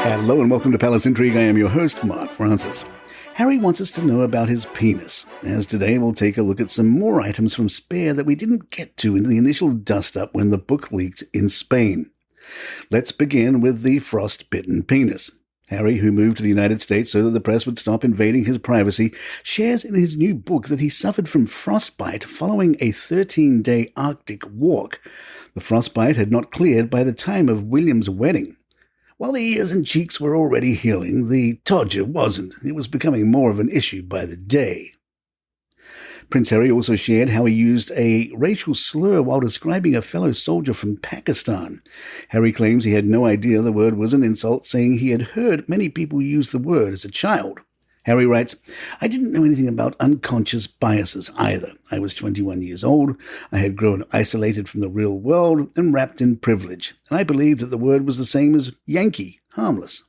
Hello and welcome to Palace Intrigue. I am your host, Mark Francis. Harry wants us to know about his penis, as today we'll take a look at some more items from Spare that we didn't get to in the initial dust-up when the book leaked in Spain. Let's begin with the frostbitten penis. Harry, who moved to the United States so that the press would stop invading his privacy, shares in his new book that he suffered from frostbite following a 13-day Arctic walk. The frostbite had not cleared by the time of William's wedding. While the ears and cheeks were already healing, the todger wasn't. It was becoming more of an issue by the day. Prince Harry also shared how he used a racial slur while describing a fellow soldier from Pakistan. Harry claims he had no idea the word was an insult, saying he had heard many people use the word as a child. Harry writes, "I didn't know anything about unconscious biases either. I was 21 years old. I had grown isolated from the real world and wrapped in privilege, and I believed that the word was the same as Yankee, harmless."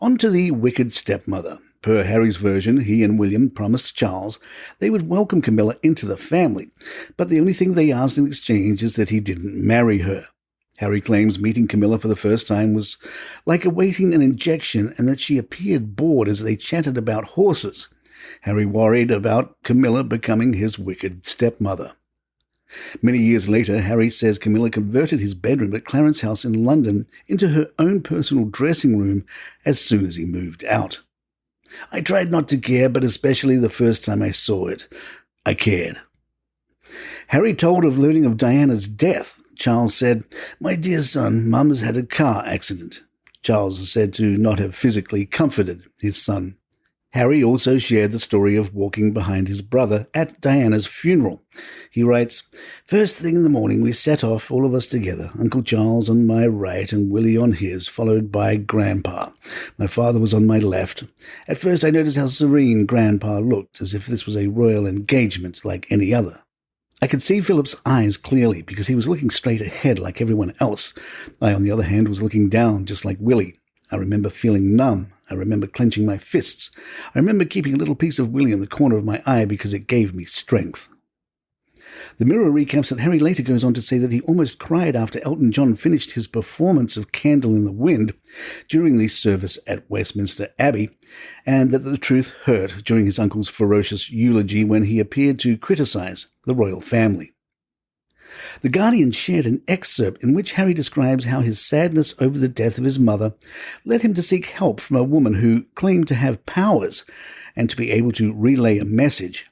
On to the wicked stepmother. Per Harry's version, he and William promised Charles they would welcome Camilla into the family, but the only thing they asked in exchange is that he didn't marry her. Harry claims meeting Camilla for the first time was like awaiting an injection and that she appeared bored as they chatted about horses. Harry worried about Camilla becoming his wicked stepmother. Many years later, Harry says Camilla converted his bedroom at Clarence House in London into her own personal dressing room as soon as he moved out. "I tried not to care, but especially the first time I saw it, I cared." Harry told of learning of Diana's death. Charles said, "My dear son, Mum has had a car accident." Charles is said to not have physically comforted his son. Harry also shared the story of walking behind his brother at Diana's funeral. He writes, "First thing in the morning we set off, all of us together, Uncle Charles on my right and Willie on his, followed by Grandpa. My father was on my left. At first I noticed how serene Grandpa looked, as if this was a royal engagement like any other. I could see Philip's eyes clearly because he was looking straight ahead like everyone else. I, on the other hand, was looking down just like Willie. I remember feeling numb. I remember clenching my fists. I remember keeping a little piece of Willie in the corner of my eye because it gave me strength." The Mirror recaps that Harry later goes on to say that he almost cried after Elton John finished his performance of Candle in the Wind during the service at Westminster Abbey, and that the truth hurt during his uncle's ferocious eulogy when he appeared to criticize the royal family. The Guardian shared an excerpt in which Harry describes how his sadness over the death of his mother led him to seek help from a woman who claimed to have powers and to be able to relay a message.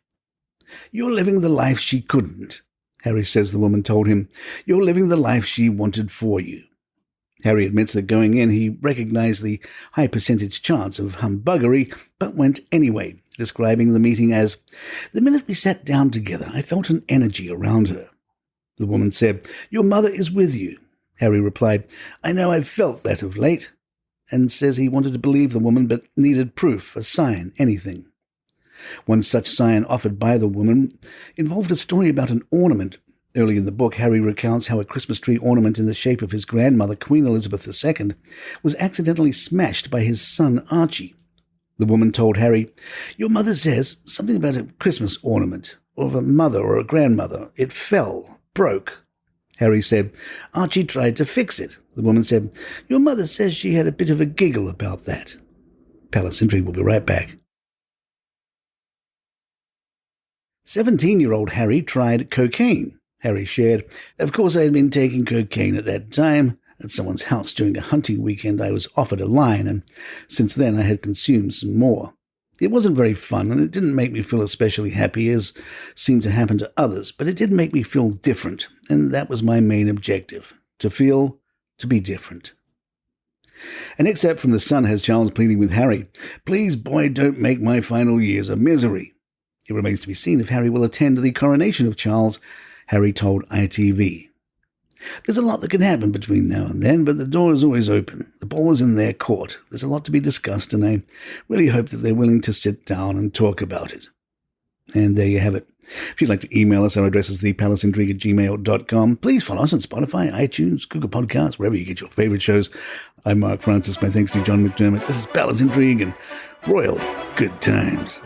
"You're living the life she couldn't," Harry says the woman told him. "You're living the life she wanted for you." Harry admits that going in he recognized the high percentage chance of humbuggery, but went anyway, describing the meeting as, "The minute we sat down together, I felt an energy around her." The woman said, "Your mother is with you." Harry replied, "I know I've felt that of late," and says he wanted to believe the woman but needed proof, a sign, anything. One such sign offered by the woman involved a story about an ornament. Early in the book, Harry recounts how a Christmas tree ornament in the shape of his grandmother, Queen Elizabeth II, was accidentally smashed by his son Archie. The woman told Harry, "Your mother says something about a Christmas ornament, or of a mother or a grandmother. It fell. Broke." Harry said, "Archie tried to fix it." The woman said, "Your mother says she had a bit of a giggle about that." Palace Intrigue will be right back. 17-year-old Harry tried cocaine. Harry shared, "Of course I had been taking cocaine at that time. At someone's house during a hunting weekend I was offered a line, and since then I had consumed some more. It wasn't very fun, and it didn't make me feel especially happy, as seemed to happen to others, but it did make me feel different, and that was my main objective, to be different." An excerpt from The Sun has Charles pleading with Harry, "Please, boy, don't make my final years a misery." It remains to be seen if Harry will attend the coronation of Charles, Harry told ITV. "There's a lot that can happen between now and then, but the door is always open. The ball is in their court. There's a lot to be discussed, and I really hope that they're willing to sit down and talk about it." And there you have it. If you'd like to email us, our address is thepalaceintrigue@gmail.com. Please follow us on Spotify, iTunes, Google Podcasts, wherever you get your favorite shows. I'm Mark Francis. My thanks to John McDermott. This is Palace Intrigue and Royal Good Times.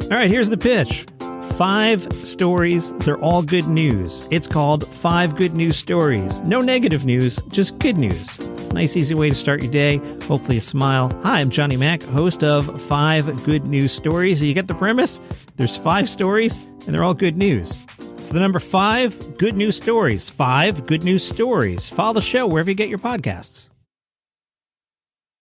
All right, here's the pitch. 5 stories. They're all good news. It's called 5 Good News Stories. No negative news, just good news. Nice, easy way to start your day. Hopefully a smile. Hi, I'm Johnny Mack, host of 5 Good News Stories. You get the premise? There's 5 stories, and they're all good news. It's the number 5 Good News Stories. 5 Good News Stories. Follow the show wherever you get your podcasts.